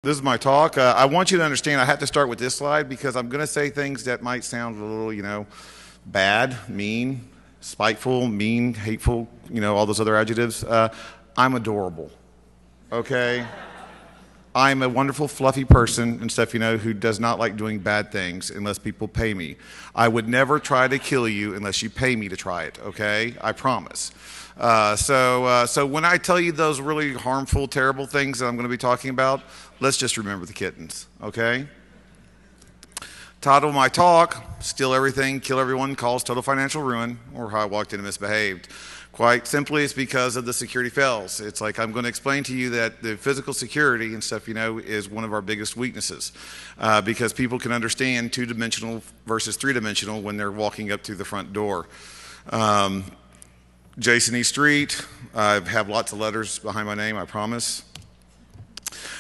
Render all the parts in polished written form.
This is my talk. I want you to understand I have to start with this slide because I'm going to say things that might sound a little, bad, mean, spiteful, mean, hateful, all those other adjectives. I'm adorable, okay? I'm a wonderful, fluffy person and stuff, who does not like doing bad things unless people pay me. I would never try to kill you unless you pay me to try it, okay? I promise. So when I tell you those really harmful, terrible things that I'm going to be talking about, let's just remember the kittens, okay? Title of my talk, Steal Everything, Kill Everyone, Cause Total Financial Ruin, or How I Walked Into Misbehaved. Quite simply, it's because of the security fails. It's like I'm going to explain to you that the physical security and stuff, is one of our biggest weaknesses because people can understand two-dimensional versus three-dimensional when they're walking up through the front door. Jayson E. Street, I have lots of letters behind my name, I promise.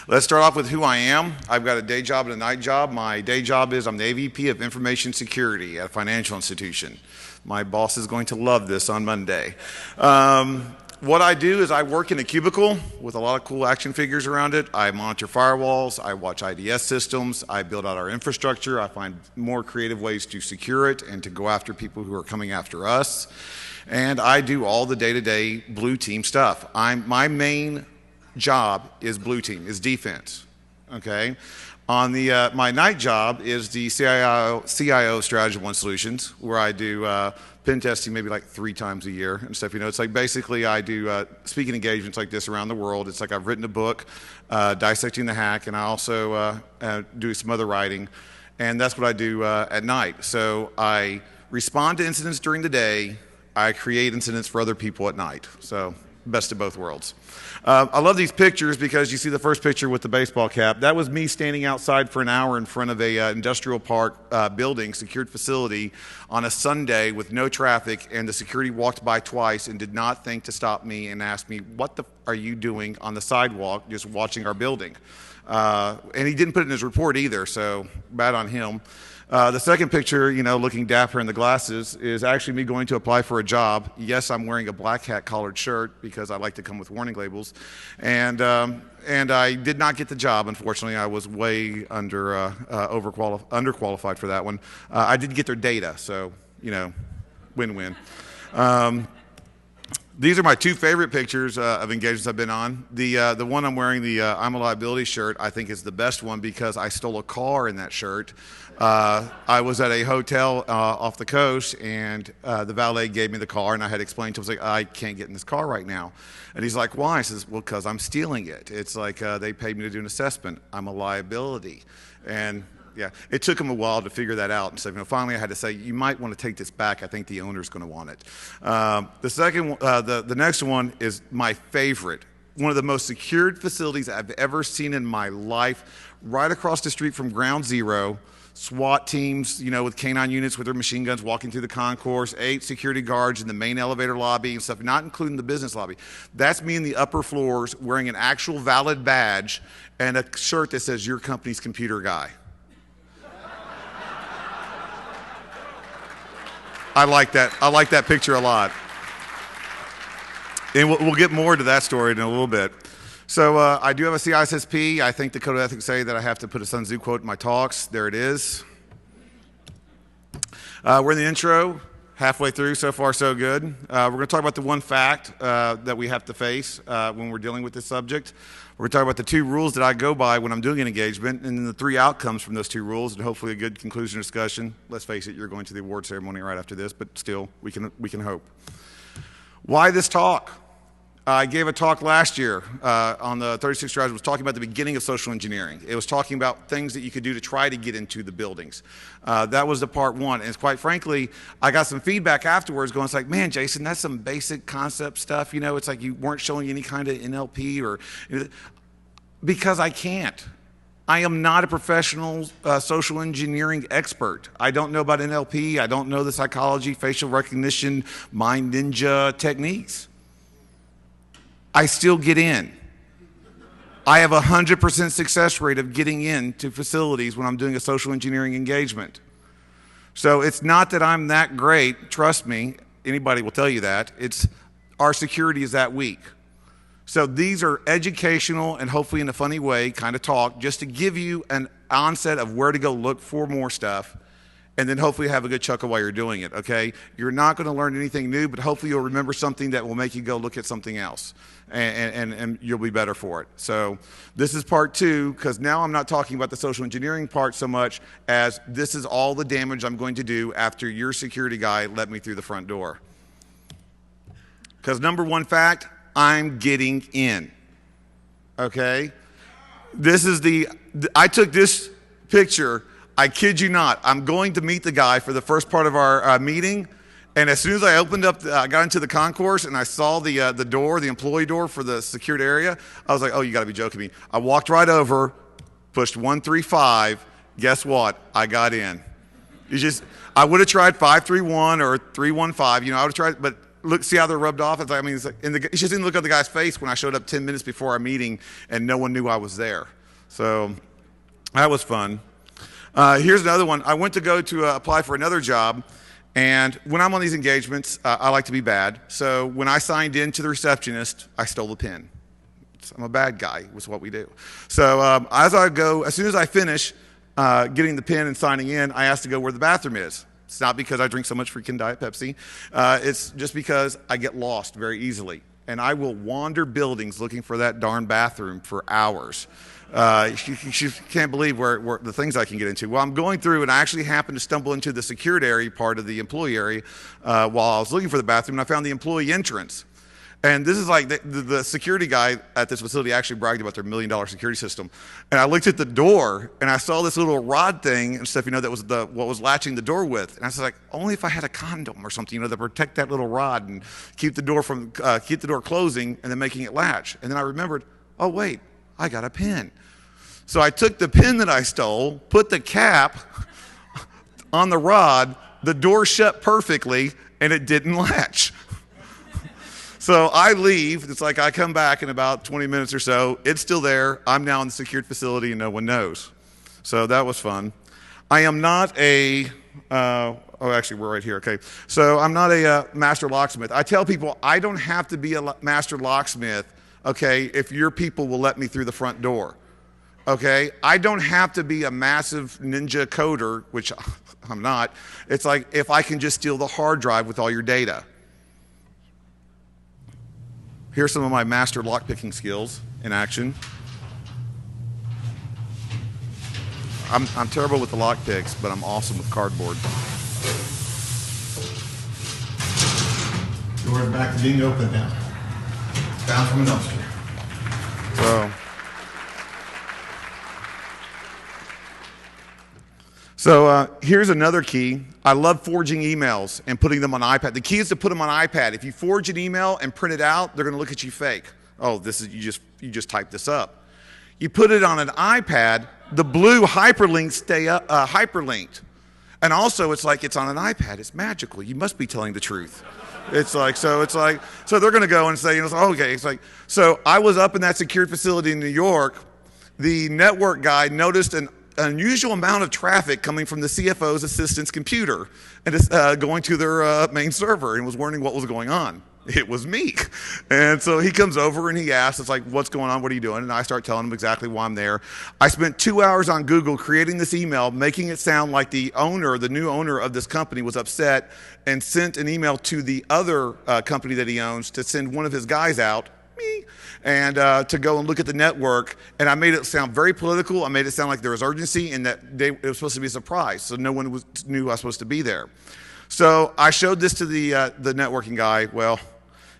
Let's start off with who I am. I've got a day job and a night job. My day job is I'm the AVP of Information Security at a financial institution. My boss is going to love this on Monday. What I do is I work in a cubicle with a lot of cool action figures around it. I monitor firewalls, I watch IDS systems, I build out our infrastructure, I find more creative ways to secure it and to go after people who are coming after us. And I do all the day-to-day blue team stuff. My main job is blue team, is defense, okay? On the my night job is the CIO Stratagem 1 Solutions, where I do pen testing maybe like 3 times a year and stuff. It's like basically I do speaking engagements like this around the world. It's like I've written a book, Dissecting the Hack, and I also do some other writing, and that's what I do at night. So I respond to incidents during the day, I create incidents for other people at night. So best of both worlds. I love these pictures because you see the first picture with the baseball cap. That was me standing outside for an hour in front of a industrial park building, secured facility, on a Sunday with no traffic, and the security walked by twice and did not think to stop me and ask me, what the are you doing on the sidewalk just watching our building? And he didn't put it in his report either, so bad on him. The second picture, looking dapper in the glasses, is actually me going to apply for a job. Yes, I'm wearing a black hat collared shirt because I like to come with warning labels. And I did not get the job, unfortunately. I was way underqualified for that one. I did get their data, so, win-win. These are my 2 favorite pictures of engagements I've been on. The one I'm wearing, the I'm a Liability shirt, I think is the best one because I stole a car in that shirt. I was at a hotel off the coast, and the valet gave me the car, and I had explained to him, I can't get in this car right now. And he's like, why? I says, well, because I'm stealing it. It's like they paid me to do an assessment. I'm a liability. And yeah, it took him a while to figure that out. And so, finally I had to say, you might want to take this back. I think the owner's going to want it. The next one is my favorite. One of the most secured facilities I've ever seen in my life, right across the street from Ground Zero. SWAT teams, with canine units with their machine guns walking through the concourse, 8 security guards in the main elevator lobby and stuff, not including the business lobby. That's me in the upper floors wearing an actual valid badge and a shirt that says, your company's computer guy. I like that picture a lot. And we'll get more to that story in a little bit. So I do have a CISSP. I think the Code of Ethics say that I have to put a Sun Tzu quote in my talks. There it is. We're in the intro, halfway through, so far so good. We're going to talk about the one fact that we have to face when we're dealing with this subject. We're going to talk about the 2 rules that I go by when I'm doing an engagement, and then the 3 outcomes from those 2 rules, and hopefully a good conclusion discussion. Let's face it, you're going to the award ceremony right after this, but still, we can hope. Why this talk? I gave a talk last year on the 36 Stratagem. It was talking about the beginning of social engineering. It was talking about things that you could do to try to get into the buildings. That was the part 1. And quite frankly, I got some feedback afterwards going, it's like, man, Jayson, that's some basic concept stuff. It's like you weren't showing any kind of NLP or, because I can't. I am not a professional social engineering expert. I don't know about NLP. I don't know the psychology, facial recognition, mind ninja techniques. I still get in. I have a 100% success rate of getting into facilities when I'm doing a social engineering engagement. So it's not that I'm that great, trust me, anybody will tell you that. It's our security is that weak. So these are educational and hopefully in a funny way kind of talk just to give you an onset of where to go look for more stuff, and then hopefully have a good chuckle while you're doing it, okay? You're not going to learn anything new, but hopefully you'll remember something that will make you go look at something else, and you'll be better for it. So this is part 2, because now I'm not talking about the social engineering part so much as this is all the damage I'm going to do after your security guy let me through the front door. Because number one fact, I'm getting in, okay? This is I took this picture, I kid you not. I'm going to meet the guy for the first part of our meeting, and as soon as I opened up, I got into the concourse and I saw the door, the employee door for the secured area. I was like, oh, you got to be joking me. I walked right over, pushed 135. Guess what? I got in. I would have tried 531 or 315. You know, I would have tried, but look, see how they're rubbed off? It's like, I mean, you just didn't look at the guy's face when I showed up 10 minutes before our meeting and no one knew I was there. So that was fun. Here's another one. I went to go to apply for another job, and when I'm on these engagements, I like to be bad. So when I signed in to the receptionist, I stole the pen. I'm a bad guy, was what we do. So as soon as I finish getting the pen and signing in, I ask to go where the bathroom is. It's not because I drink so much freaking Diet Pepsi. It's just because I get lost very easily. And I will wander buildings looking for that darn bathroom for hours. You can't believe where the things I can get into. Well, I'm going through, and I actually happened to stumble into the secured area part of the employee area while I was looking for the bathroom, and I found the employee entrance. And this is like the security guy at this facility actually bragged about their $1 million security system. And I looked at the door, and I saw this little rod thing and stuff, you know, that was what was latching the door with. And I was like, only if I had a condom or something, you know, to protect that little rod and keep the door closing and then making it latch. And then I remembered, oh wait, I got a pin. So I took the pin that I stole, put the cap on the rod, the door shut perfectly, and it didn't latch. So I leave. It's like I come back in about 20 minutes or so. It's still there. I'm now in the secured facility, and no one knows. So that was fun. I am not actually, we're right here. Okay. So I'm not a master locksmith. I tell people I don't have to be a master locksmith, okay, if your people will let me through the front door. Okay, I don't have to be a massive ninja coder, which I'm not. It's like if I can just steal the hard drive with all your data. Here's some of my master lockpicking skills in action. I'm terrible with the lockpicks, but I'm awesome with cardboard. Door's back to being open now. Down from a dumpster. So here's another key. I love forging emails and putting them on iPad. The key is to put them on iPad. If you forge an email and print it out, they're going to look at you fake. Oh, this is you just typed this up. You put it on an iPad, the blue hyperlinks stay hyperlinked. And also, it's like it's on an iPad. It's magical. You must be telling the truth. So they're going to go and say, you know, okay. It's like, so I was up in that secured facility in New York. The network guy noticed an unusual amount of traffic coming from the CFO's assistant's computer and it's going to their main server, and was wondering what was going on. It was me. And so he comes over and he asks, it's like, what's going on? What are you doing? And I start telling him exactly why I'm there. I spent 2 hours on Google creating this email, making it sound like the new owner of this company was upset, and sent an email to the other company that he owns to send one of his guys out, me, and to go and look at the network. And I made it sound very political. I made it sound like there was urgency and that it was supposed to be a surprise, so no one knew I was supposed to be there. So I showed this to the networking guy. Well,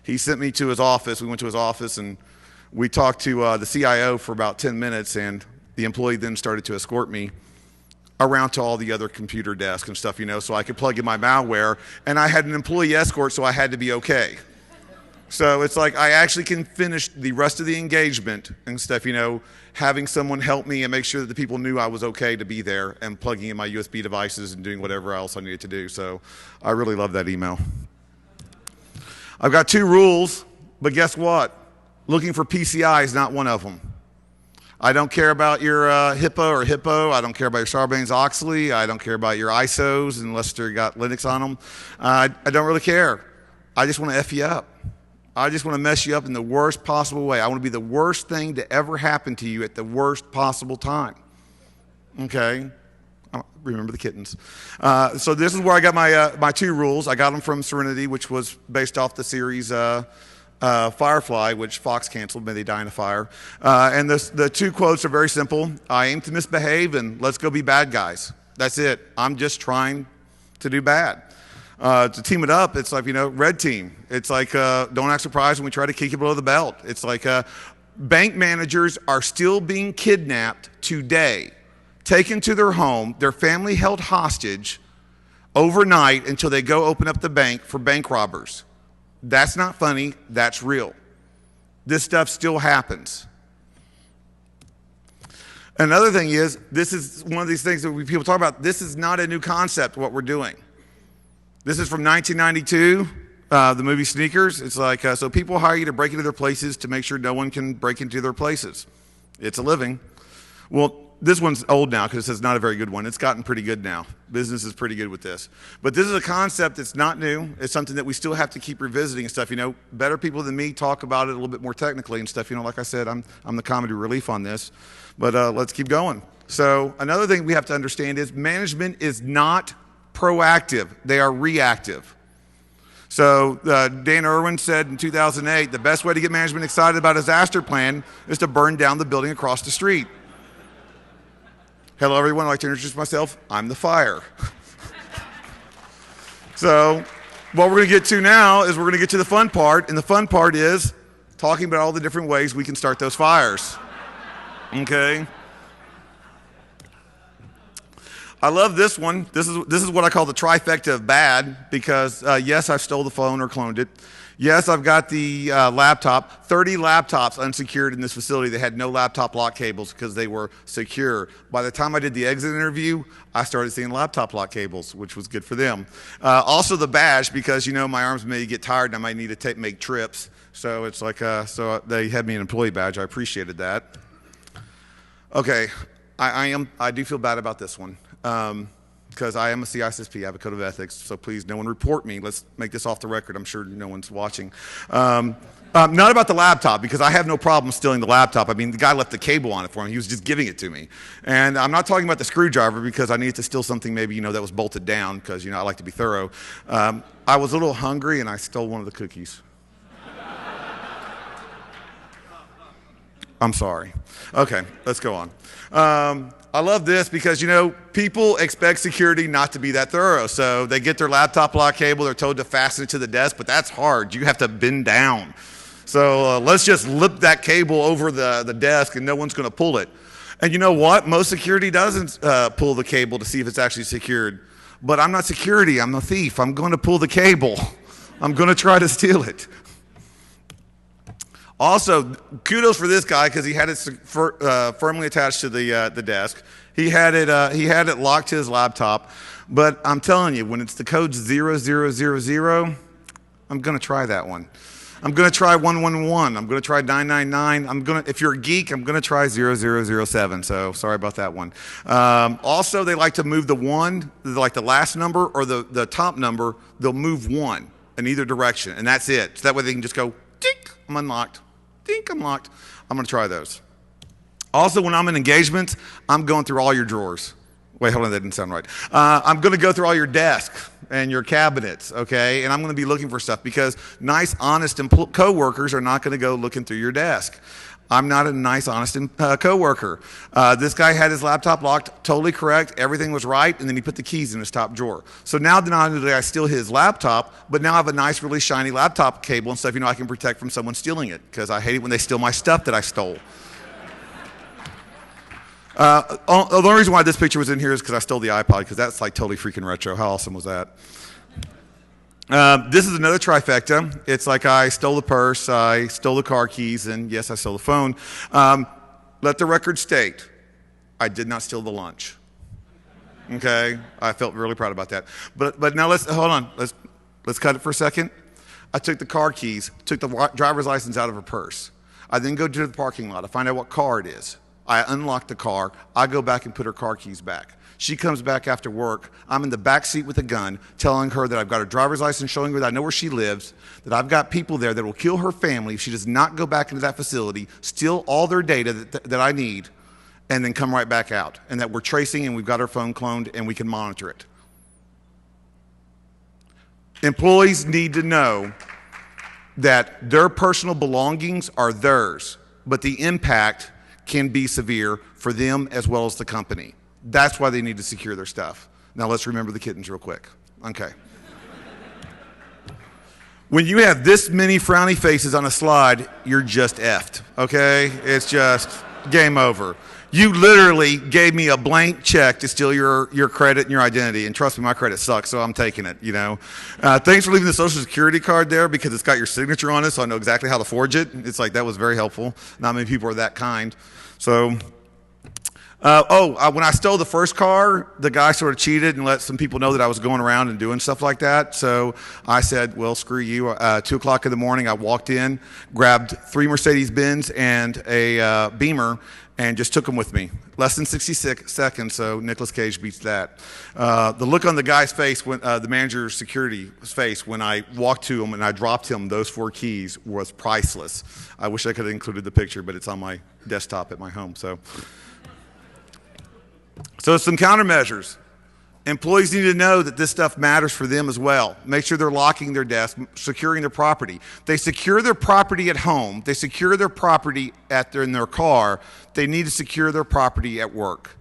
he sent me to his office. We went to his office and we talked to the CIO for about 10 minutes, and the employee then started to escort me around to all the other computer desks and stuff, you know, so I could plug in my malware. And I had an employee escort, so I had to be okay. So it's like I actually can finish the rest of the engagement and stuff, you know, having someone help me and make sure that the people knew I was okay to be there, and plugging in my USB devices and doing whatever else I needed to do. So I really love that email. I've got 2 rules, but guess what? Looking for PCI is not one of them. I don't care about your HIPAA or Hippo. I don't care about your Sarbanes-Oxley. I don't care about your ISOs unless they've got Linux on them. I don't really care. I just want to F you up. I just want to mess you up in the worst possible way. I want to be the worst thing to ever happen to you at the worst possible time. Okay? Remember the kittens. So this is where I got my 2 rules. I got them from Serenity, which was based off the series Firefly, which Fox canceled. May they die in a fire. And the 2 quotes are very simple. I aim to misbehave, and let's go be bad guys. That's it. I'm just trying to do bad. To team it up, it's like, red team. It's like, don't act surprised when we try to kick you below the belt. It's like bank managers are still being kidnapped today, taken to their home, their family held hostage overnight until they go open up the bank for bank robbers. That's not funny. That's real. This stuff still happens. Another thing is, this is one of these things that people talk about. This is not a new concept, what we're doing. This is from 1992, the movie Sneakers. It's like, so people hire you to break into their places to make sure no one can break into their places. It's a living. Well, this one's old now because it's not a very good one. It's gotten pretty good now. Business is pretty good with this. But this is a concept that's not new. It's something that we still have to keep revisiting and stuff. Better people than me talk about it a little bit more technically and stuff. Like I said, I'm the comedy relief on this. But let's keep going. So another thing we have to understand is management is not proactive. They are reactive. So Dan Irwin said in 2008, the best way to get management excited about a disaster plan is to burn down the building across the street. Hello, everyone. I'd like to introduce myself. I'm the fire. So what we're going to get to now is we're going to get to the fun part, and the fun part is talking about all the different ways we can start those fires. Okay? I love this one. This is what I call the trifecta of bad because, yes, I've stole the phone or cloned it. Yes, I've got the laptop. 30 laptops unsecured in this facility. They had no laptop lock cables because they were secure. By the time I did the exit interview, I started seeing laptop lock cables, which was good for them. Also the badge because, my arms may get tired and I might need to make trips. So it's like, so they had me an employee badge. I appreciated that. Okay, I do feel bad about this one. Because I am a CISSP, I have a code of ethics, so please, no one report me. Let's make this off the record. I'm sure no one's watching. Not about the laptop, because I have no problem stealing the laptop. I mean, the guy left the cable on it for me. He was just giving it to me. And I'm not talking about the screwdriver, because I needed to steal something maybe, that was bolted down, because, I like to be thorough. I was a little hungry, and I stole one of the cookies. I'm sorry. Okay, let's go on. I love this because, people expect security not to be that thorough. So they get their laptop lock cable, they're told to fasten it to the desk, but that's hard. You have to bend down. So let's just lip that cable over the desk and no one's going to pull it. And you know what? Most security doesn't pull the cable to see if it's actually secured. But I'm not security. I'm a thief. I'm going to pull the cable. I'm going to try to steal it. Also, kudos for this guy because he had it firmly attached to the desk. He had it locked to his laptop. But I'm telling you, when it's the code 0000, I'm going to try that one. I'm going to try 111. I'm going to try 999. If you're a geek, I'm going to try 0007. So sorry about that one. Also, they like to move the one, like the last number or the top number. They'll move one in either direction, and that's it. So that way they can just go, dink, I'm unlocked. Dink, I'm locked. I'm going to try those. Also, when I'm in engagements, I'm going through all your drawers. Wait, hold on, that didn't sound right. I'm going to go through all your desks and your cabinets, okay? And I'm going to be looking for stuff because nice, honest co-workers are not going to go looking through your desk. I'm not a nice, honest co-worker. This guy had his laptop locked, totally correct. Everything was right, and then he put the keys in his top drawer. So now not only did I steal his laptop, but now I have a nice, really shiny laptop cable and stuff, I can protect from someone stealing it because I hate it when they steal my stuff that I stole. The only reason why this picture was in here is because I stole the iPod because that's like totally freaking retro. How awesome was that? This is another trifecta. It's like I stole the purse, I stole the car keys, and yes, I stole the phone. Let the record state, I did not steal the lunch. Okay, I felt really proud about that. But now hold on. Let's cut it for a second. I took the car keys, took the driver's license out of her purse. I then go to the parking lot. I find out what car it is. I unlock the car. I go back and put her car keys back. She comes back after work. I'm in the back seat with a gun, telling her that I've got her driver's license, showing her that I know where she lives, that I've got people there that will kill her family if she does not go back into that facility, steal all their data that I need, and then come right back out. And that we're tracing and we've got her phone cloned and we can monitor it. Employees need to know that their personal belongings are theirs, but the impact can be severe for them as well as the company. That's why they need to secure their stuff. Now let's remember the kittens real quick. Okay. When you have this many frowny faces on a slide, you're just effed, okay? It's just game over. You literally gave me a blank check to steal your credit and your identity, and trust me, my credit sucks, so I'm taking it, you know. Thanks for leaving the Social Security card there because it's got your signature on it, so I know exactly how to forge it. It's like, that was very helpful. Not many people are that kind. So, when I stole the first car, the guy sort of cheated and let some people know that I was going around and doing stuff like that. So I said, well, screw you. 2 o'clock in the morning, I walked in, grabbed 3 Mercedes-Benz and a Beamer, and just took them with me. Less than 66 seconds, so Nicolas Cage beats that. The look on the guy's face, when the manager's security's face, when I walked to him and I dropped him those 4 keys was priceless. I wish I could have included the picture, but it's on my desktop at my home. So some countermeasures. Employees need to know that this stuff matters for them as well. Make sure they're locking their desk, securing their property. They secure their property at home. They secure their property in their car. They need to secure their property at work.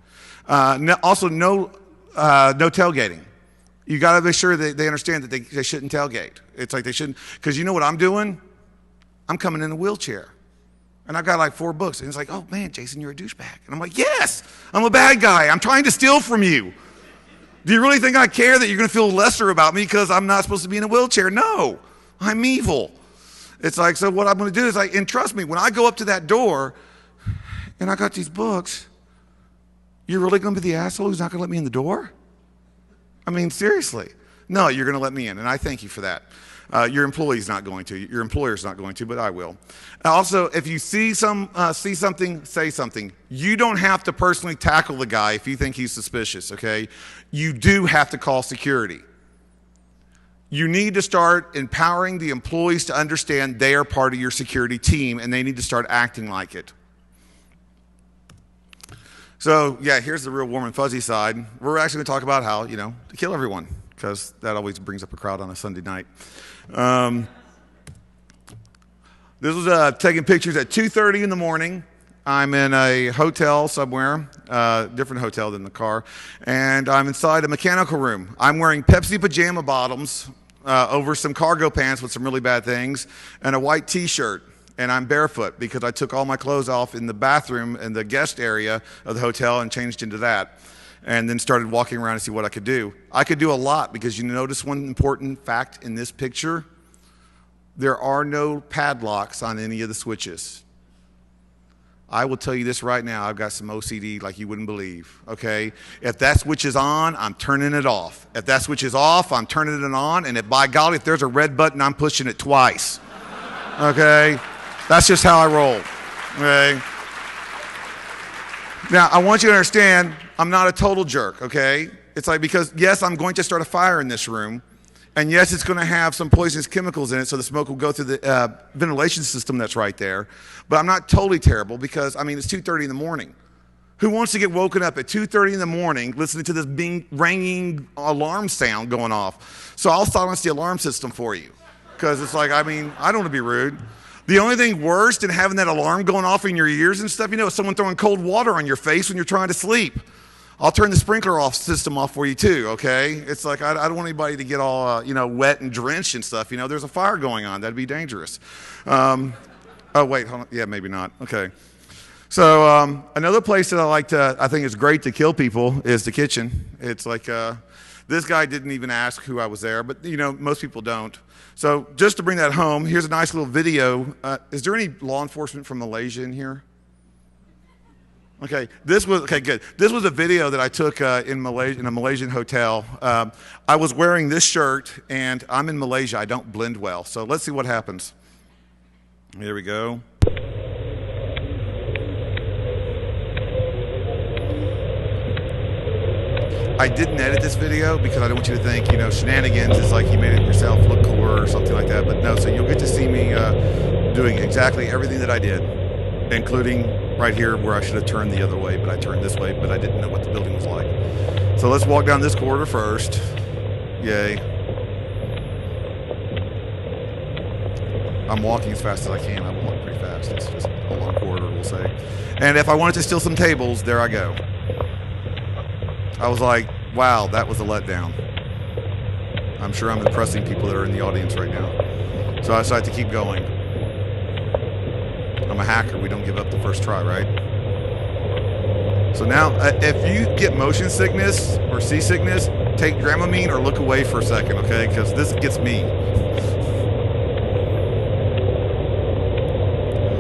Also, no tailgating. You got to make sure that they understand that they shouldn't tailgate. It's like they shouldn't, because you know what I'm doing? I'm coming in a wheelchair. And I've got like 4 books. And it's like, oh man, Jayson, you're a douchebag. And I'm like, yes, I'm a bad guy. I'm trying to steal from you. Do you really think I care that you're going to feel lesser about me because I'm not supposed to be in a wheelchair? No, I'm evil. It's like, so what I'm going to do is like, and trust me, when I go up to that door and I got these books, you're really going to be the asshole who's not going to let me in the door? I mean, seriously. No, you're going to let me in, and I thank you for that. Your employee's not going to. Your employer's not going to, but I will. Also, if you see something, say something. You don't have to personally tackle the guy if you think he's suspicious, okay? You do have to call security. You need to start empowering the employees to understand they are part of your security team, and they need to start acting like it. So, yeah, here's the real warm and fuzzy side. We're actually going to talk about how, to kill everyone, because that always brings up a crowd on a Sunday night. This was taking pictures at 2:30 in the morning. I'm in a hotel somewhere, different hotel than the car, and I'm inside a mechanical room. I'm wearing Pepsi pajama bottoms over some cargo pants with some really bad things, and a white t-shirt, and I'm barefoot because I took all my clothes off in the bathroom in the guest area of the hotel and changed into that, and then started walking around to see what I could do. I could do a lot because you notice one important fact in this picture. There are no padlocks on any of the switches. I will tell you this right now, I've got some OCD like you wouldn't believe, okay? If that switch is on, I'm turning it off. If that switch is off, I'm turning it on, and by golly, if there's a red button, I'm pushing it twice, okay? That's just how I roll, okay? Now, I want you to understand, I'm not a total jerk, okay? It's like, because yes, I'm going to start a fire in this room, and yes, it's going to have some poisonous chemicals in it, so the smoke will go through the ventilation system that's right there. But I'm not totally terrible because, I mean, it's 2:30 in the morning. Who wants to get woken up at 2:30 in the morning listening to this ringing alarm sound going off? So I'll silence the alarm system for you because it's like, I mean, I don't want to be rude. The only thing worse than having that alarm going off in your ears and stuff, is someone throwing cold water on your face when you're trying to sleep. I'll turn the sprinkler system off for you too, okay? It's like, I don't want anybody to get all, wet and drenched and stuff. There's a fire going on. That'd be dangerous. Oh, wait, hold on. Yeah, maybe not. Okay. So another place that I think is great to kill people is the kitchen. It's like, this guy didn't even ask who I was there, but, most people don't. So just to bring that home, here's a nice little video. Is there any law enforcement from Malaysia in here? Okay, good. This was a video that I took in a Malaysian hotel. I was wearing this shirt, and I'm in Malaysia. I don't blend well, so let's see what happens. Here we go. I didn't edit this video because I don't want you to think, shenanigans is like you made it yourself look cooler or something like that. But no, so you'll get to see me doing exactly everything that I did, including right here where I should have turned the other way, but I turned this way, but I didn't know what the building was like. So let's walk down this corridor first. Yay. I'm walking as fast as I can. I walk pretty fast. It's just a long corridor, we'll say. And if I wanted to steal some tables, there I go. I was like, wow, that was a letdown. I'm sure I'm impressing people that are in the audience right now. So I decided to keep going. I'm a hacker. We don't give up the first try, right? So now, if you get motion sickness or seasickness, take Dramamine or look away for a second, okay? Because this gets me.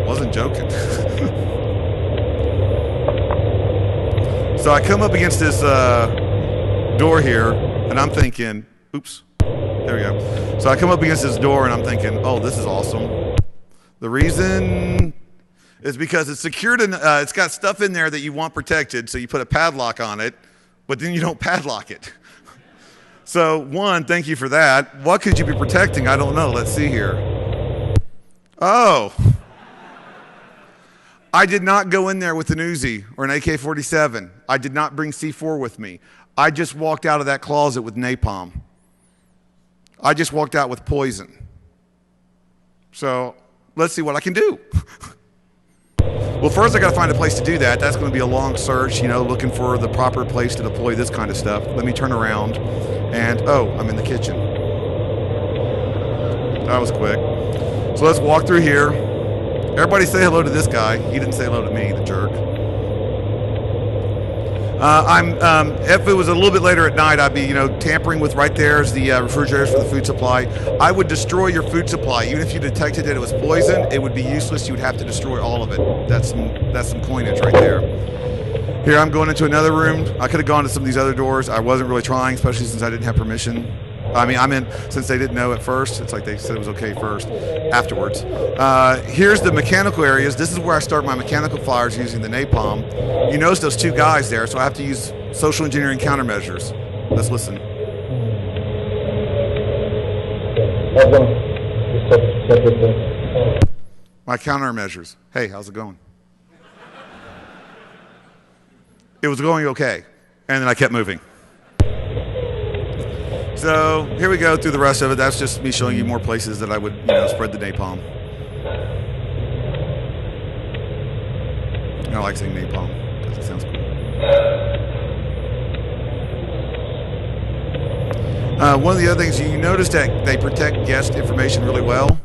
I wasn't joking. So I come up against this door here, and I'm thinking, oops, there we go. So I come up against this door, and I'm thinking, oh, this is awesome. The reason is because it's secured, and it's got stuff in there that you want protected, so you put a padlock on it, but then you don't padlock it. So, one, thank you for that. What could you be protecting? I don't know. Let's see here. Oh. I did not go in there with an Uzi or an AK-47. I did not bring C4 with me. I just walked out of that closet with napalm. I just walked out with poison. So let's see what I can do. Well, first I got to find a place to do that. That's going to be a long search, looking for the proper place to deploy this kind of stuff. Let me turn around and, oh, I'm in the kitchen. That was quick. So let's walk through here. Everybody say hello to this guy. He didn't say hello to me, the jerk. If it was a little bit later at night, I'd be, tampering with right there is the refrigerators for the food supply. I would destroy your food supply. Even if you detected that it was poison, it would be useless. You would have to destroy all of it. That's some coinage right there. Here, I'm going into another room. I could have gone to some of these other doors. I wasn't really trying, especially since I didn't have permission. Since they didn't know at first, it's like they said it was okay first, afterwards. Here's the mechanical areas. This is where I start my mechanical fires using the napalm. You notice those two guys there, so I have to use social engineering countermeasures. Let's listen. My countermeasures. Hey, how's it going? It was going okay, and then I kept moving. So here we go through the rest of it. That's just me showing you more places that I would, spread the napalm. I like saying napalm because it sounds cool. One of the other things, you notice that they protect guest information really well.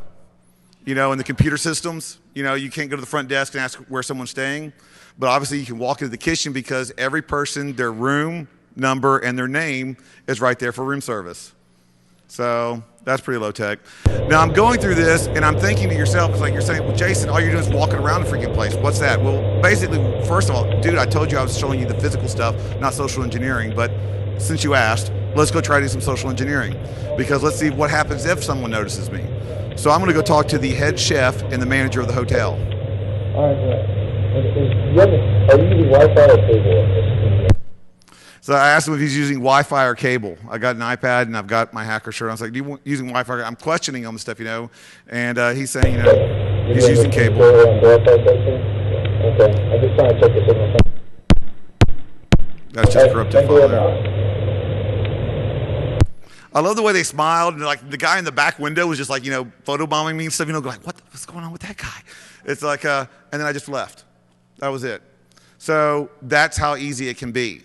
In the computer systems, you can't go to the front desk and ask where someone's staying. But obviously you can walk into the kitchen because every person, their room number and their name is right there for room service. So that's pretty low tech. Now I'm going through this and I'm thinking to yourself, it's like you're saying, well, Jayson, all you're doing is walking around the freaking place. What's that? Well, basically, first of all, dude, I told you I was showing you the physical stuff, not social engineering. But since you asked, let's go try to do some social engineering because let's see what happens if someone notices me. So I'm going to go talk to the head chef and the manager of the hotel. All right. Are you using Wi-Fi or cable? So I asked him if he's using Wi-Fi or cable. I got an iPad and I've got my hacker shirt. I was like, "Do you using Wi-Fi?" I'm questioning him and stuff, and he's saying, he's using cable. Okay, I'm just trying to check the signal. That's just corrupted file. I love the way they smiled, and like the guy in the back window was just like, photobombing me and stuff. Like, what's going on with that guy? It's like, and then I just left. That was it. So that's how easy it can be.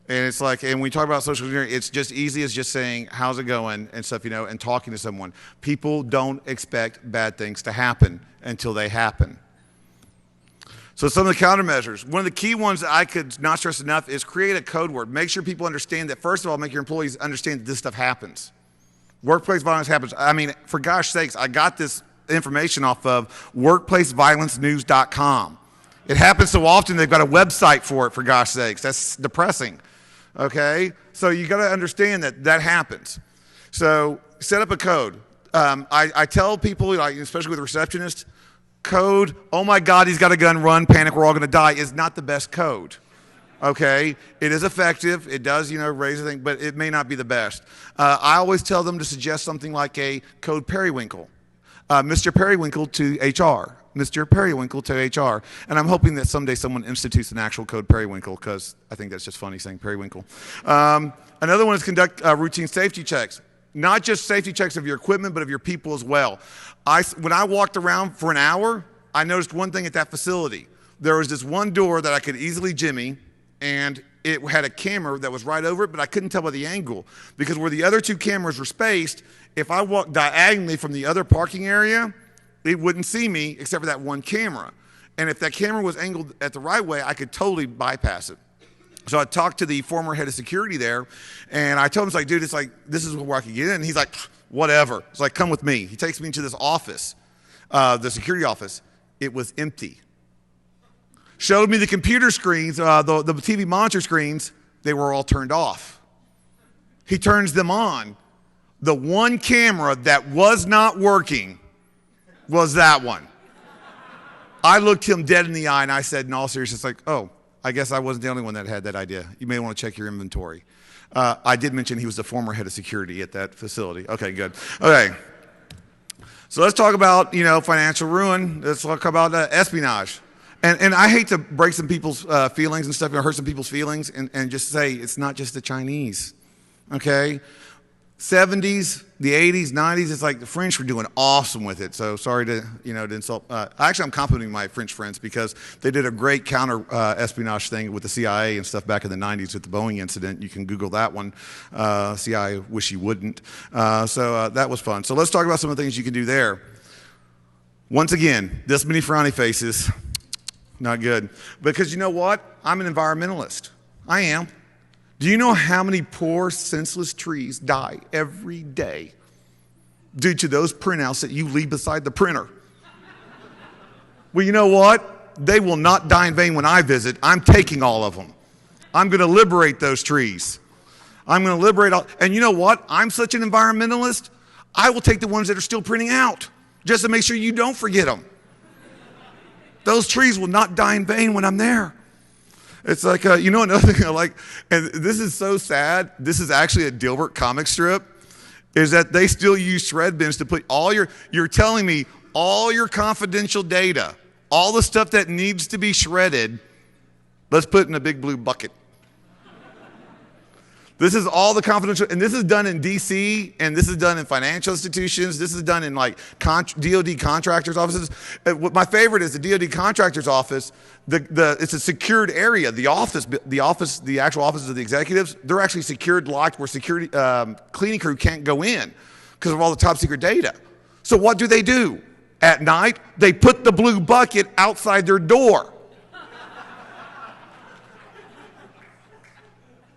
And it's like, and when we talk about social engineering, it's just easy as just saying, how's it going and stuff, and talking to someone. People don't expect bad things to happen until they happen. So some of the countermeasures. One of the key ones that I could not stress enough is create a code word. Make sure people understand that, first of all, make your employees understand that this stuff happens. Workplace violence happens. For gosh sakes, I got this information off of workplaceviolencenews.com. It happens so often they've got a website for it, for gosh sakes. That's depressing. Okay? So you got to understand that happens. So set up a code. I tell people, especially with receptionists, code, oh my God, he's got a gun, run, panic, we're all going to die, is not the best code. Okay, it is effective. It does, raise the thing, but it may not be the best. I always tell them to suggest something like a code periwinkle. Mr. Periwinkle to HR. Mr. Periwinkle to HR. And I'm hoping that someday someone institutes an actual code periwinkle, because I think that's just funny saying periwinkle. Another one is conduct routine safety checks. Not just safety checks of your equipment, but of your people as well. When I walked around for an hour, I noticed one thing at that facility. There was this one door that I could easily jimmy, and it had a camera that was right over it, but I couldn't tell by the angle, because where the other two cameras were spaced, if I walked diagonally from the other parking area, it wouldn't see me except for that one camera. And if that camera was angled at the right way, I could totally bypass it. So I talked to the former head of security there, and I told him, dude, this is where I could get in. And he's like, whatever. It's like, come with me. He takes me into this office, the security office. It was empty. Showed me the computer screens, the TV monitor screens. They were all turned off. He turns them on. The one camera that was not working was that one. I looked him dead in the eye, and I said, in all seriousness, oh, I guess I wasn't the only one that had that idea. You may want to check your inventory. I did mention he was the former head of security at that facility. Okay, good. Okay. So let's talk about, financial ruin. Let's talk about espionage. And I hate to break some people's feelings and stuff, hurt some people's feelings, and just say it's not just the Chinese, okay? 70s, the 80s, 90s, it's like the French were doing awesome with it. So sorry to, to insult. Actually, I'm complimenting my French friends because they did a great counter espionage thing with the CIA and stuff back in the 90s with the Boeing incident. You can Google that one. CIA, wish you wouldn't. So that was fun. So let's talk about some of the things you can do there. Once again, this many frowny faces. Not good. Because you know what? I'm an environmentalist. I am. Do you know how many poor, senseless trees die every day due to those printouts that you leave beside the printer? Well, you know what? They will not die in vain when I visit. I'm taking all of them. I'm going to liberate those trees. I'm going to liberate all. And you know what? I'm such an environmentalist, I will take the ones that are still printing out just to make sure you don't forget them. Those trees will not die in vain when I'm there. It's like, another thing I like, and this is so sad, this is actually a Dilbert comic strip, is that they still use shred bins to put you're telling me all your confidential data, all the stuff that needs to be shredded, let's put in a big blue bucket. This is all the confidential, and this is done in DC, and this is done in financial institutions. This is done in DOD contractors' offices. My favorite is the DOD contractors' office. It's a secured area. The actual offices of the executives, they're actually secured, locked, where security cleaning crew can't go in because of all the top secret data. So what do? At night, they put the blue bucket outside their door.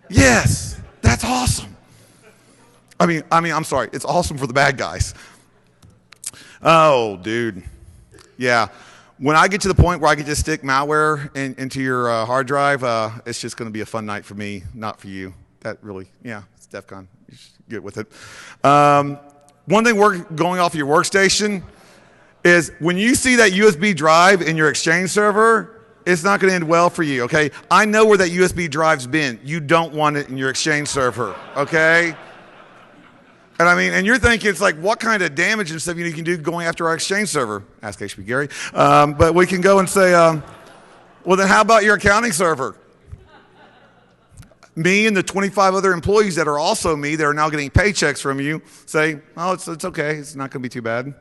Yes. That's awesome. I mean, I'm sorry. It's awesome for the bad guys. Oh, dude. Yeah. When I get to the point where I can just stick malware into your hard drive, it's just going to be a fun night for me, not for you. That really, it's DEFCON. You should get with it. One thing going off your workstation is when you see that USB drive in your Exchange server, it's not going to end well for you, okay? I know where that USB drive's been. You don't want it in your Exchange server, okay? And you're thinking, it's like, what kind of damage and stuff you can do going after our Exchange server? Ask HP Gary. But we can go and say, well, then how about your accounting server? Me and the 25 other employees that are also me that are now getting paychecks from you say, oh, it's okay. It's not going to be too bad.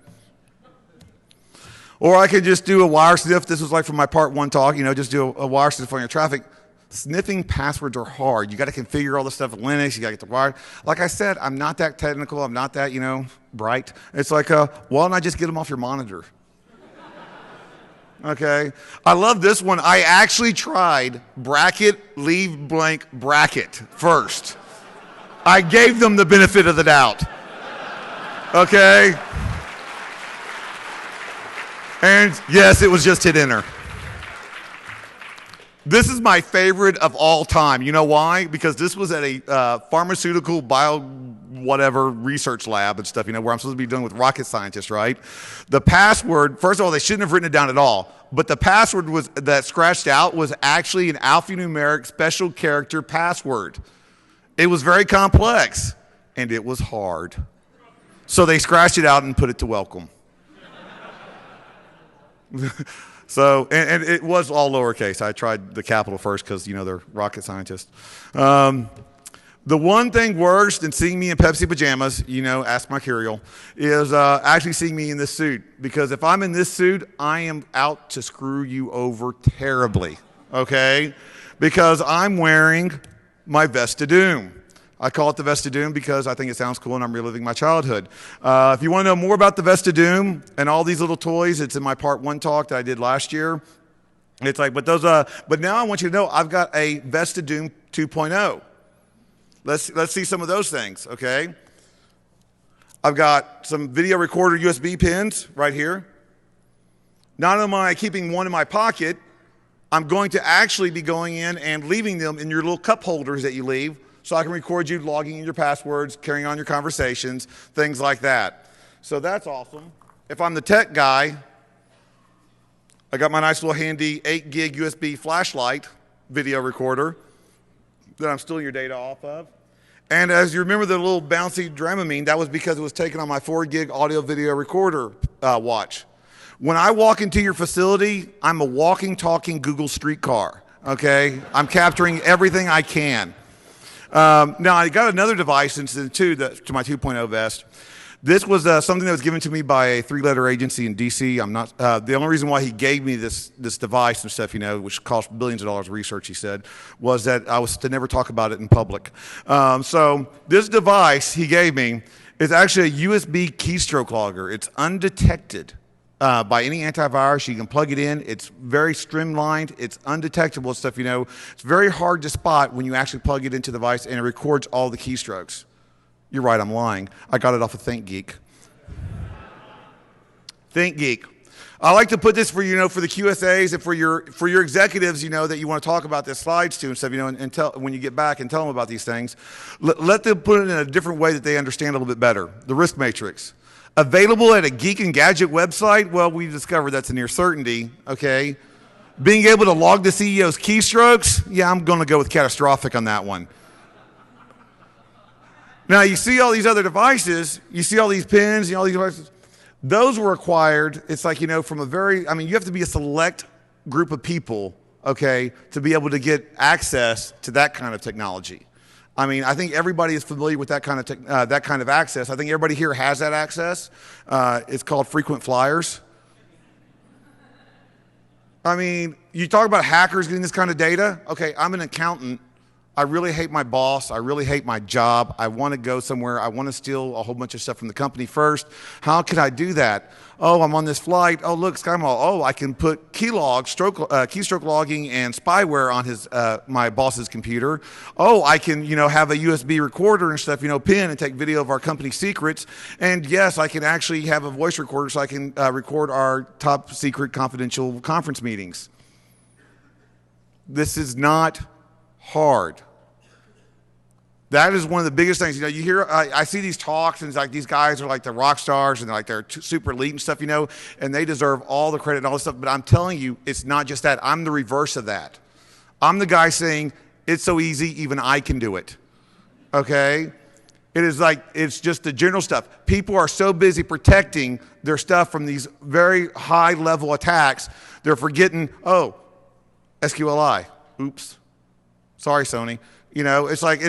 Or I could just do a wire sniff. This was like from my part one talk, just do a wire sniff on your traffic. Sniffing passwords are hard. You got to configure all the stuff in Linux. You got to get the wire. Like I said, I'm not that technical. I'm not that, bright. It's like, why don't I just get them off your monitor? Okay. I love this one. I actually tried bracket, leave blank, bracket first. I gave them the benefit of the doubt. Okay. And yes, it was just hit enter. This is my favorite of all time. You know why? Because this was at a pharmaceutical whatever research lab and stuff, where I'm supposed to be dealing with rocket scientists, right? The password, first of all, they shouldn't have written it down at all. But the password that scratched out was actually an alphanumeric special character password. It was very complex, and it was hard. So they scratched it out and put it to welcome. So, and it was all lowercase. I tried the capital first because, they're rocket scientists. The one thing worse than seeing me in Pepsi pajamas, ask my Curial, is actually seeing me in this suit. Because if I'm in this suit, I am out to screw you over terribly, okay? Because I'm wearing my vest of doom. I call it the Vest of Doom because I think it sounds cool and I'm reliving my childhood. If you want to know more about the Vest of Doom and all these little toys, it's in my part 1 talk that I did last year. It's like, but now I want you to know I've got a Vest of Doom 2.0. Let's see some of those things, okay? I've got some video recorder USB pins right here. Not only am I keeping one in my pocket, I'm going to actually be going in and leaving them in your little cup holders that you leave, so I can record you logging in your passwords, carrying on your conversations, things like that. So that's awesome. If I'm the tech guy, I got my nice little handy 8 gig USB flashlight video recorder that I'm stealing your data off of. And as you remember the little bouncy Dramamine, that was because it was taken on my 4 gig audio video recorder watch. When I walk into your facility, I'm a walking, talking Google streetcar, okay? I'm capturing everything I can. Now, I got another device to my 2.0 vest. This was something that was given to me by a 3-letter agency in D.C. I'm not the only reason why he gave me this device and stuff, which cost billions of dollars of research, he said, was that I was to never talk about it in public. So this device he gave me is actually a USB keystroke logger. It's undetected by any antivirus. You can plug it in. It's very streamlined. It's undetectable stuff, It's very hard to spot when you actually plug it into the device, and it records all the keystrokes. You're right, I'm lying. I got it off of ThinkGeek. ThinkGeek. I like to put this for, for the QSAs and for your executives, that you want to talk about the slides to and stuff, and tell, when you get back and tell them about these things. Let them put it in a different way that they understand a little bit better. The risk matrix. Available at a Geek and Gadget website? Well, we discovered that's a near certainty, okay? Being able to log the CEO's keystrokes? Yeah, I'm going to go with catastrophic on that one. Now, you see all these other devices, you see all these pins, all these devices. Those were acquired, it's like, from you have to be a select group of people, okay, to be able to get access to that kind of technology. I think everybody is familiar with that kind of access. I think everybody here has that access. It's called frequent flyers. You talk about hackers getting this kind of data. Okay, I'm an accountant. I really hate my boss. I really hate my job. I want to go somewhere. I want to steal a whole bunch of stuff from the company first. How can I do that? Oh, I'm on this flight. Oh, look, SkyMall. Oh, I can put keystroke logging and spyware on my boss's computer. Oh, I can, have a USB recorder and stuff, pin and take video of our company secrets. And yes, I can actually have a voice recorder so I can record our top secret confidential conference meetings. This is not hard. That is one of the biggest things. You hear, I see these talks, and it's like these guys are like the rock stars, and they're super elite and stuff, and they deserve all the credit and all this stuff. But I'm telling you, it's not just that. I'm the reverse of that. I'm the guy saying, it's so easy, even I can do it. Okay? It's just the general stuff. People are so busy protecting their stuff from these very high-level attacks, they're forgetting, SQLI. Oops. Sorry, Sony.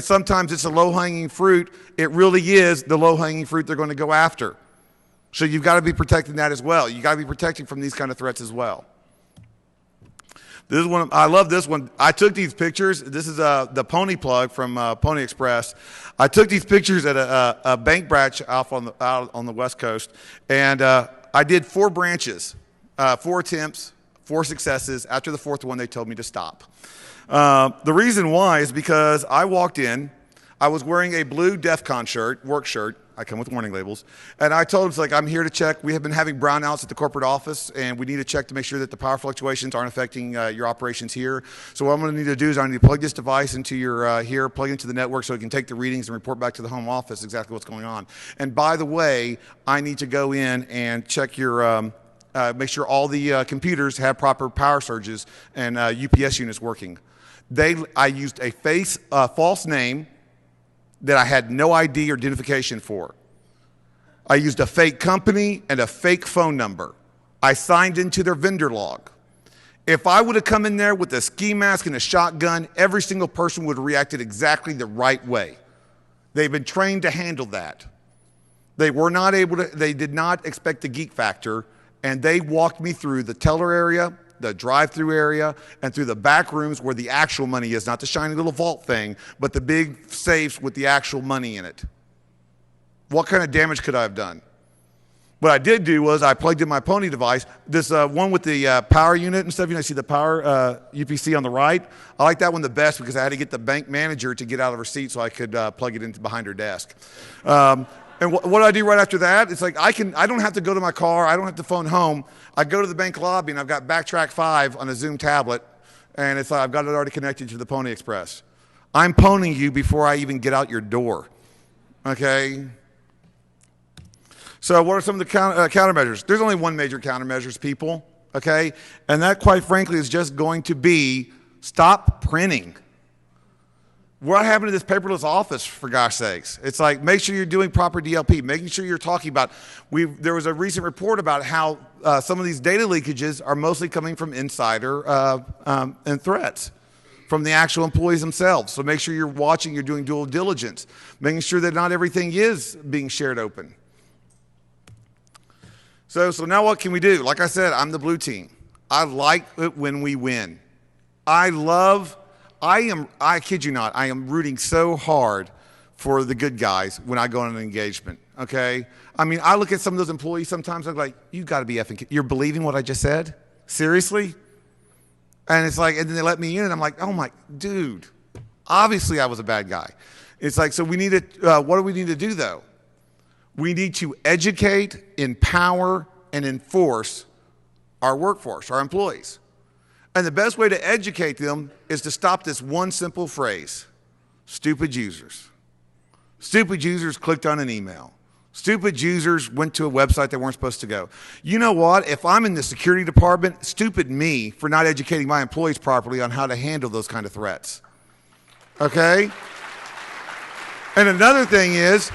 Sometimes it's a low-hanging fruit. It really is the low-hanging fruit they're going to go after. So you've got to be protecting that as well. You've got to be protecting from these kind of threats as well. This is one. I love this one. I took these pictures. This is the Pony plug from Pony Express. I took these pictures at a bank branch out on the West Coast, and I did 4 branches, 4 attempts, 4 successes. After the 4th one, they told me to stop. The reason why is because I walked in, I was wearing a blue DEFCON shirt, work shirt, I come with warning labels. And I told him, it's like, I'm here to check. We have been having brownouts at the corporate office, and we need to check to make sure that the power fluctuations aren't affecting your operations here. So what I'm going to need to do is I need to plug this device into your here, plug into the network so it can take the readings and report back to the home office exactly what's going on. And by the way, I need to go in and check your make sure all the computers have proper power surges and UPS units working. I used a false name that I had no ID or identification for. I used a fake company and a fake phone number. I signed into their vendor log. If I would have come in there with a ski mask and a shotgun, every single person would have reacted exactly the right way. They've been trained to handle that. They did not expect the geek factor, and they walked me through the teller area, the drive-through area, and through the back rooms where the actual money is, not the shiny little vault thing, but the big safes with the actual money in it. What kind of damage could I have done? What I did do was I plugged in my Pony device, this one with the power unit and stuff. You know, see the power UPC on the right? I like that one the best because I had to get the bank manager to get out of her seat so I could plug it in behind her desk. And what do I do right after that? It's like I don't have to go to my car. I don't have to phone home. I go to the bank lobby, and I've got Backtrack 5 on a Zoom tablet, and it's like I've got it already connected to the Pony Express. I'm ponying you before I even get out your door, okay? So what are some of the countermeasures? There's only one major countermeasures, people, okay? And that, quite frankly, is just going to be stop printing. What happened to this paperless office, for gosh sakes? It's like, make sure you're doing proper DLP, making sure you're talking about, there was a recent report about how some of these data leakages are mostly coming from insider and threats from the actual employees themselves. So make sure you're watching, you're doing due diligence, making sure that not everything is being shared open. So now what can we do? Like I said, I'm the blue team. I like it when we win. I kid you not, I am rooting so hard for the good guys when I go on an engagement, okay? I mean, I look at some of those employees sometimes, I'm like, you gotta be effing kidding. You're believing what I just said? Seriously? And it's like, and then they let me in, and I'm like, oh my, dude, obviously I was a bad guy. It's like, so we need to, what do we need to do though? We need to educate, empower, and enforce our workforce, our employees. And the best way to educate them is to stop this one simple phrase: stupid users. Stupid users clicked on an email. Stupid users went to a website they weren't supposed to go. You know what? If I'm in the security department, stupid me for not educating my employees properly on how to handle those kind of threats. Okay? And another thing is,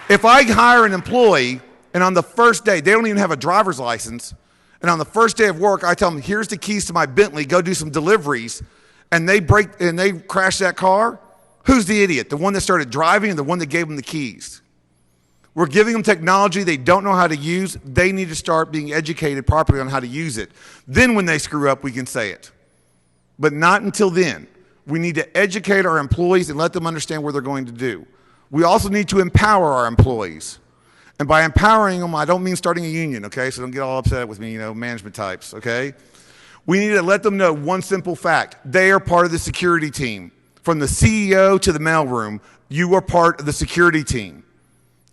if I hire an employee and on the first day, they don't even have a driver's license, and on the first day of work, I tell them, here's the keys to my Bentley, go do some deliveries, and they crash that car, who's the idiot? The one that started driving or the one that gave them the keys? We're giving them technology they don't know how to use. They need to start being educated properly on how to use it. Then when they screw up, we can say it. But not until then. We need to educate our employees and let them understand what they're going to do. We also need to empower our employees. And by empowering them, I don't mean starting a union, okay? So don't get all upset with me, management types, okay? We need to let them know one simple fact. They are part of the security team. From the CEO to the mailroom, you are part of the security team.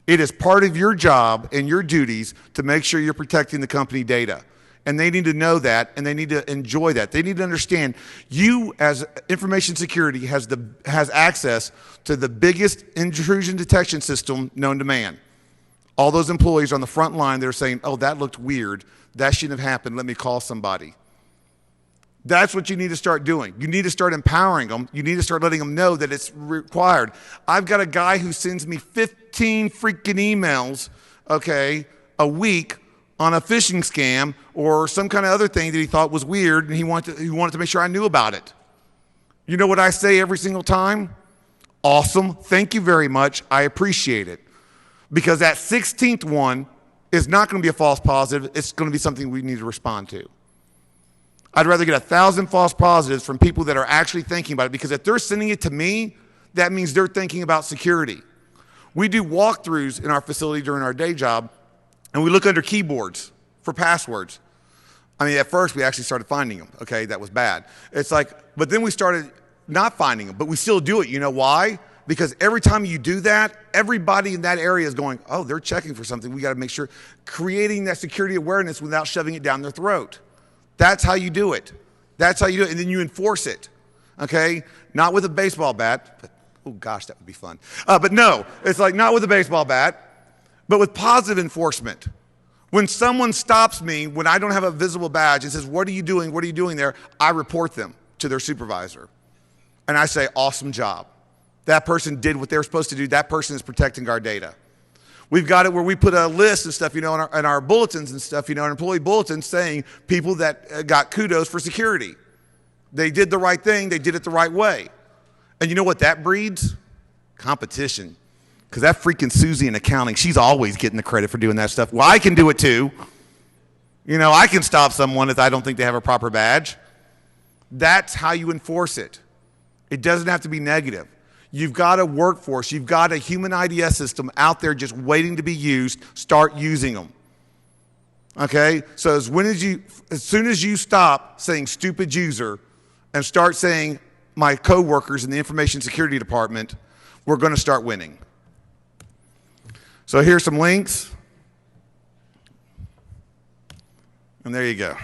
It is part of your job and your duties to make sure you're protecting the company data. And they need to know that, and they need to enjoy that. They need to understand you, as information security, has access to the biggest intrusion detection system known to man. All those employees on the front line, they're saying, oh, that looked weird. That shouldn't have happened. Let me call somebody. That's what you need to start doing. You need to start empowering them. You need to start letting them know that it's required. I've got a guy who sends me 15 freaking emails, okay, a week on a phishing scam or some kind of other thing that he thought was weird, and he wanted to make sure I knew about it. You know what I say every single time? Awesome. Thank you very much. I appreciate it. Because that 16th one is not going to be a false positive. It's going to be something we need to respond to. I'd rather get 1,000 false positives from people that are actually thinking about it, because if they're sending it to me, that means they're thinking about security. We do walkthroughs in our facility during our day job, and we look under keyboards for passwords. I mean, at first we actually started finding them. Okay, that was bad. It's like, but then we started not finding them, but we still do it. You know why? Because every time you do that, everybody in that area is going, oh, they're checking for something. We got to make sure. Creating that security awareness without shoving it down their throat. That's how you do it. That's how you do it. And then you enforce it. Okay? Not with a baseball bat. But, oh, gosh, that would be fun. But no, it's like not with a baseball bat, but with positive enforcement. When someone stops me, when I don't have a visible badge and says, what are you doing? What are you doing there? I report them to their supervisor. And I say, awesome job. That person did what they were supposed to do. That person is protecting our data. We've got it where we put a list and stuff, in our bulletins and stuff, our employee bulletins saying people that got kudos for security. They did the right thing. They did it the right way. And you know what that breeds? Competition. Because that freaking Susie in accounting, she's always getting the credit for doing that stuff. Well, I can do it too. I can stop someone if I don't think they have a proper badge. That's how you enforce it. It doesn't have to be negative. You've got a workforce. You've got a human IDS system out there just waiting to be used. Start using them. Okay? So as soon as you stop saying stupid user and start saying my coworkers in the information security department, we're going to start winning. So here's some links. And there you go.